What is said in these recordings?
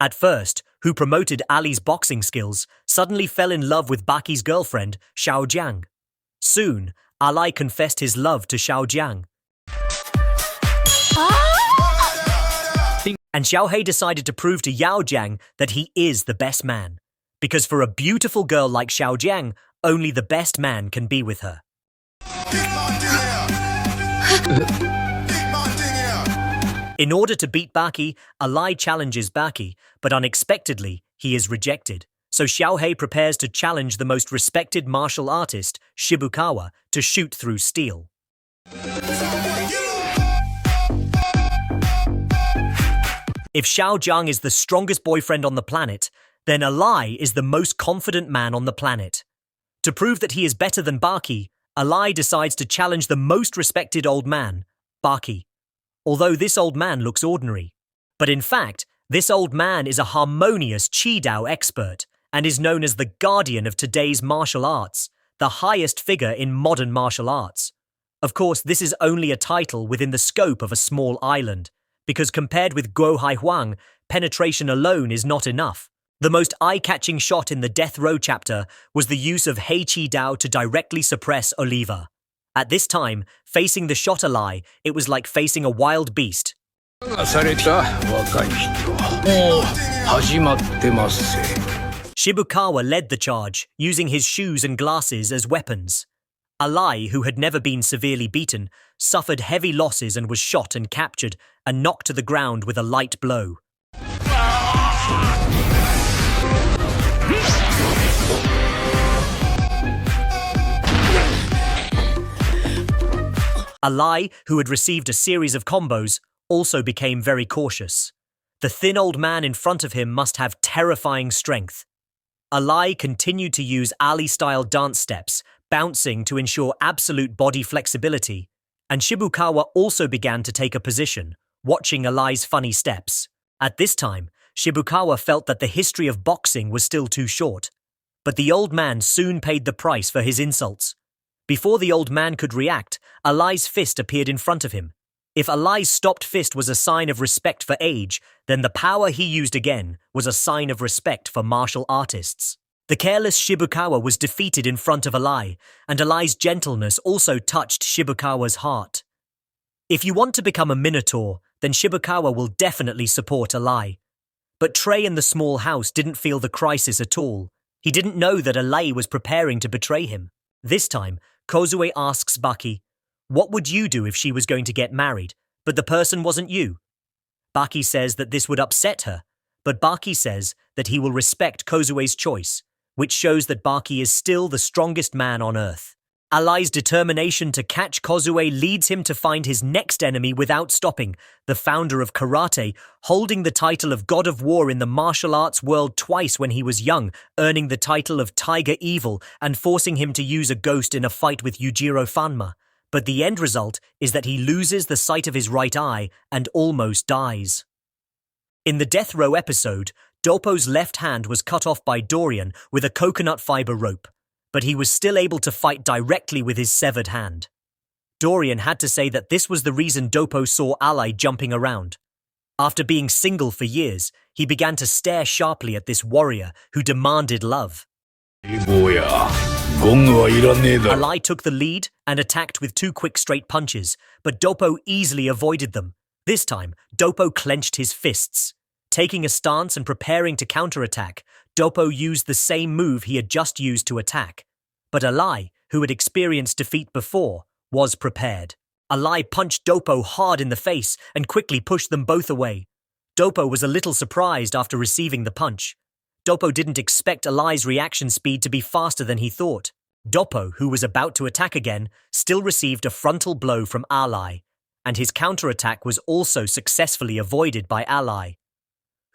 At first, who promoted Ali's boxing skills, suddenly fell in love with Baki's girlfriend, Xiaojiang. Soon, Ali confessed his love to Xiaojiang. And Xiaohei decided to prove to Yaojiang that he is the best man. Because for a beautiful girl like Xiaojiang, only the best man can be with her. In order to beat Baki, Ali challenges Baki, but unexpectedly, he is rejected. So Xiaohei prepares to challenge the most respected martial artist, Shibukawa, to shoot through steel. If Xiaojiang is the strongest boyfriend on the planet, then Ali is the most confident man on the planet. To prove that he is better than Baki, Ali decides to challenge the most respected old man, Baki. Although this old man looks ordinary. But in fact, this old man is a harmonious Qidao expert and is known as the guardian of today's martial arts, the highest figure in modern martial arts. Of course, this is only a title within the scope of a small island, because compared with Guo Hai Huang, penetration alone is not enough. The most eye-catching shot in the Death Row chapter was the use of Hei Qidao to directly suppress Oliva. At this time, facing the shot Ali, it was like facing a wild beast. Shibukawa led the charge, using his shoes and glasses as weapons. Ali, who had never been severely beaten, suffered heavy losses and was shot and captured and knocked to the ground with a light blow. Ali, who had received a series of combos, also became very cautious. The thin old man in front of him must have terrifying strength. Ali continued to use Ali-style dance steps, bouncing to ensure absolute body flexibility, and Shibukawa also began to take a position, watching Ali's funny steps. At this time, Shibukawa felt that the history of boxing was still too short. But the old man soon paid the price for his insults. Before the old man could react, Ali's fist appeared in front of him. If Ali's stopped fist was a sign of respect for age, then the power he used again was a sign of respect for martial artists. The careless Shibukawa was defeated in front of Ali, and Ali's gentleness also touched Shibukawa's heart. If you want to become a minotaur, then Shibukawa will definitely support Ali. But Trey in the small house didn't feel the crisis at all. He didn't know that Ali was preparing to betray him. This time, Kozue asks Baki, "What would you do if she was going to get married, but the person wasn't you?" Baki says that this would upset her, but Baki says that he will respect Kozue's choice, which shows that Baki is still the strongest man on earth. Ali's determination to catch Kozue leads him to find his next enemy without stopping, the founder of karate, holding the title of God of War in the martial arts world twice when he was young, earning the title of Tiger Evil and forcing him to use a ghost in a fight with Yujiro Fanma. But the end result is that he loses the sight of his right eye and almost dies. In the Death Row episode, Doppo's left hand was cut off by Dorian with a coconut fiber rope, but he was still able to fight directly with his severed hand. Dorian had to say that this was the reason Doppo saw Ali jumping around. After being single for years, he began to stare sharply at this warrior who demanded love. Ali took the lead and attacked with 2 quick straight punches, but Doppo easily avoided them. This time, Doppo clenched his fists. Taking a stance and preparing to counterattack, Doppo used the same move he had just used to attack. But Ali, who had experienced defeat before, was prepared. Ali punched Doppo hard in the face and quickly pushed them both away. Doppo was a little surprised after receiving the punch. Doppo didn't expect Ali's reaction speed to be faster than he thought. Doppo, who was about to attack again, still received a frontal blow from Ali, and his counterattack was also successfully avoided by Ali,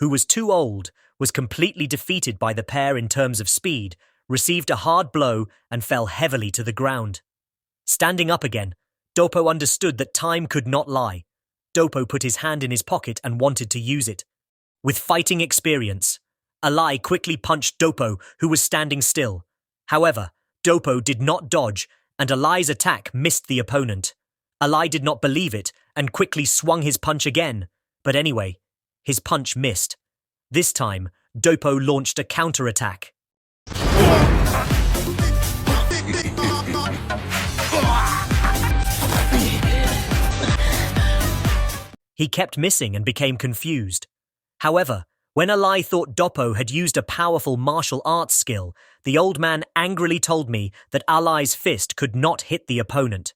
who was too old, was completely defeated by the pair in terms of speed, received a hard blow and fell heavily to the ground. Standing up again, Doppo understood that time could not lie. Doppo put his hand in his pocket and wanted to use it. With fighting experience, Ali quickly punched Doppo, who was standing still. However, Doppo did not dodge, and Ali's attack missed the opponent. Ali did not believe it and quickly swung his punch again, but anyway, his punch missed. This time, Doppo launched a counterattack. He kept missing and became confused. However, when Alai thought Doppo had used a powerful martial arts skill, the old man angrily told me that Alai's fist could not hit the opponent.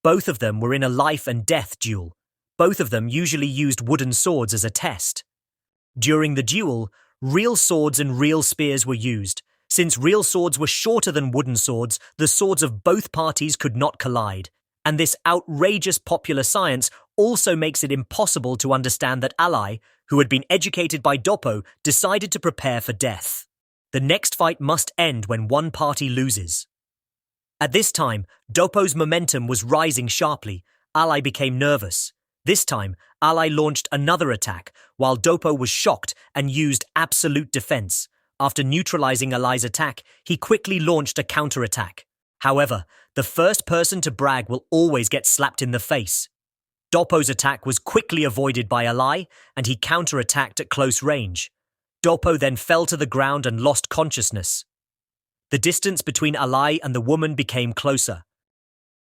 Both of them were in a life and death duel. Both of them usually used wooden swords as a test. During the duel, real swords and real spears were used. Since real swords were shorter than wooden swords, the swords of both parties could not collide. And this outrageous popular science also makes it impossible to understand that Alai, who had been educated by Doppo, decided to prepare for death. The next fight must end when one party loses. At this time, Doppo's momentum was rising sharply. Alai became nervous. This time, Alai launched another attack, while Doppo was shocked and used absolute defense. After neutralizing Alai's attack, he quickly launched a counterattack. However, the first person to brag will always get slapped in the face. Doppo's attack was quickly avoided by Alai, and he counterattacked at close range. Doppo then fell to the ground and lost consciousness. The distance between Alai and the woman became closer.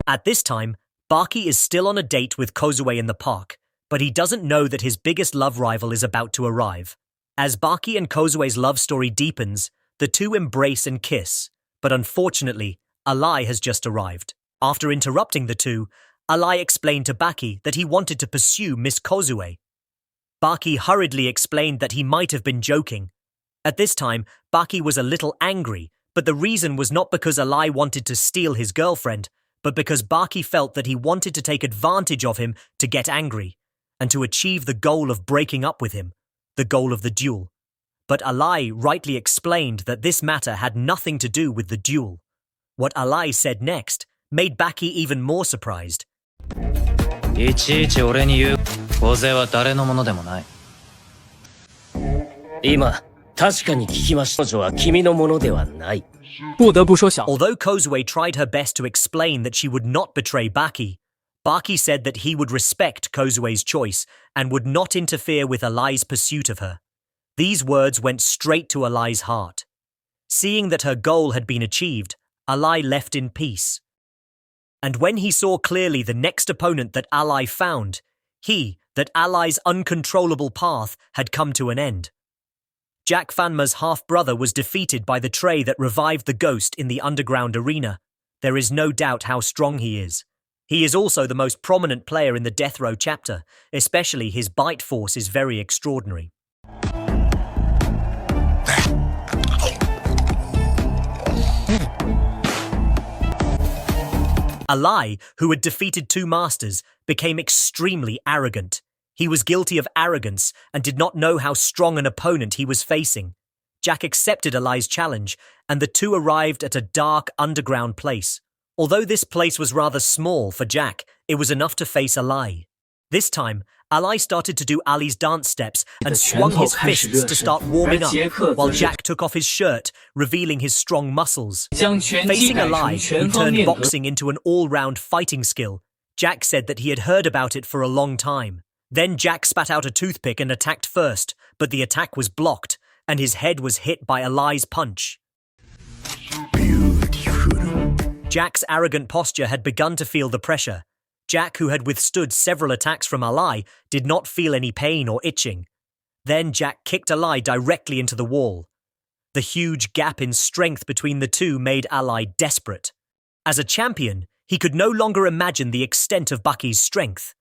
At this time, Baki is still on a date with Kozue in the park, but he doesn't know that his biggest love rival is about to arrive. As Baki and Kozue's love story deepens, the two embrace and kiss, but unfortunately, Alai has just arrived. After interrupting the two, Alai explained to Baki that he wanted to pursue Miss Kozue. Baki hurriedly explained that he might have been joking. At this time, Baki was a little angry, but the reason was not because Alai wanted to steal his girlfriend, but because Baki felt that he wanted to take advantage of him to get angry, and to achieve the goal of breaking up with him, the goal of the duel. But Alai rightly explained that this matter had nothing to do with the duel. What Alai said next made Baki even more surprised. いちいち俺に言う。小勢は誰のものでもない。今、確かに聞きました。彼女は君のものではない。不得不说小。 Although Kozue tried her best to explain that she would not betray Baki, Baki said that he would respect Kozue's choice and would not interfere with Alai's pursuit of her. These words went straight to Alai's heart. Seeing that her goal had been achieved, Alai left in peace. And when he saw clearly the next opponent that Alai found, that Alai's uncontrollable path had come to an end. Jack Hanma's half-brother was defeated by the tray that revived the ghost in the underground arena. There is no doubt how strong he is. He is also the most prominent player in the Death Row chapter, especially his bite force is very extraordinary. Alai, who had defeated two masters, became extremely arrogant. He was guilty of arrogance and did not know how strong an opponent he was facing. Jack accepted Alai's challenge, and the two arrived at a dark underground place. Although this place was rather small for Jack, it was enough to face Alai. This time, Alai started to do Ali's dance steps and swung his fists to start warming up, while Jack took off his shirt, revealing his strong muscles. Facing Alai, who turned boxing into an all-round fighting skill, Jack said that he had heard about it for a long time. Then Jack spat out a toothpick and attacked first, but the attack was blocked, and his head was hit by Alai's punch. Jack's arrogant posture had begun to feel the pressure. Jack, who had withstood several attacks from Alai, did not feel any pain or itching. Then Jack kicked Alai directly into the wall. The huge gap in strength between the two made Alai desperate. As a champion, he could no longer imagine the extent of Baki's strength.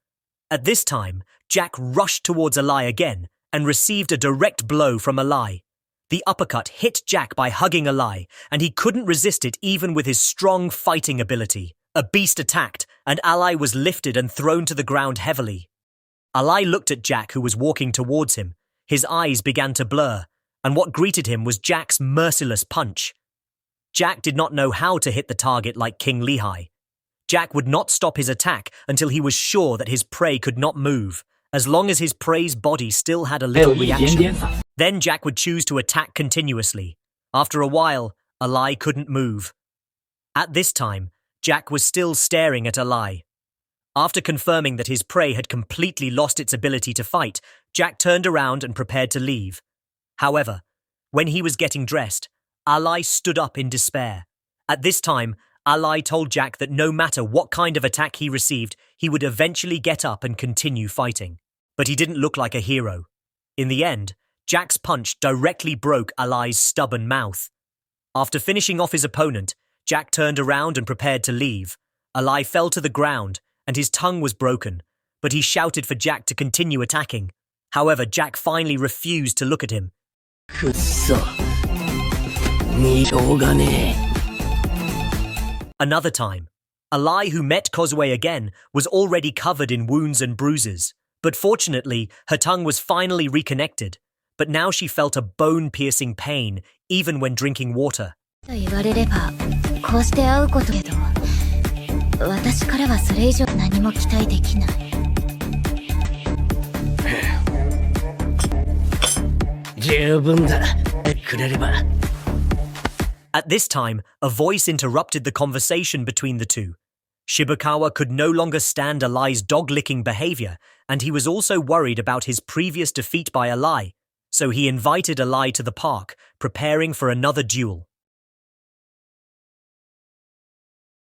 At this time, Jack rushed towards Alai again and received a direct blow from Alai. The uppercut hit Jack by hugging Alai, and he couldn't resist it even with his strong fighting ability. A beast attacked, and Alai was lifted and thrown to the ground heavily. Alai looked at Jack, who was walking towards him. His eyes began to blur, and what greeted him was Jack's merciless punch. Jack did not know how to hit the target like King Lehigh. Jack would not stop his attack until he was sure that his prey could not move, as long as his prey's body still had a little reaction. Then Jack would choose to attack continuously. After a while, Alai couldn't move. At this time, Jack was still staring at Alai. After confirming that his prey had completely lost its ability to fight, Jack turned around and prepared to leave. However, when he was getting dressed, Ally stood up in despair. At this time, Ally told Jack that no matter what kind of attack he received, he would eventually get up and continue fighting. But he didn't look like a hero. In the end, Jack's punch directly broke Ally's stubborn mouth. After finishing off his opponent, Jack turned around and prepared to leave. Ally fell to the ground, and his tongue was broken, but he shouted for Jack to continue attacking. However, Jack finally refused to look at him. くっそ。しょうがねえ。 Another time, Ally, who met Kozue again, was already covered in wounds and bruises. But fortunately, her tongue was finally reconnected. But now she felt a bone-piercing pain, even when drinking water. と言われればこうして会うことけど私からはそれ以上何も期待できない。十分だ。くれれば。 At this time, a voice interrupted the conversation between the two. Shibukawa could no longer stand Alai's dog-licking behavior, and he was also worried about his previous defeat by Alai, so he invited Alai to the park, preparing for another duel.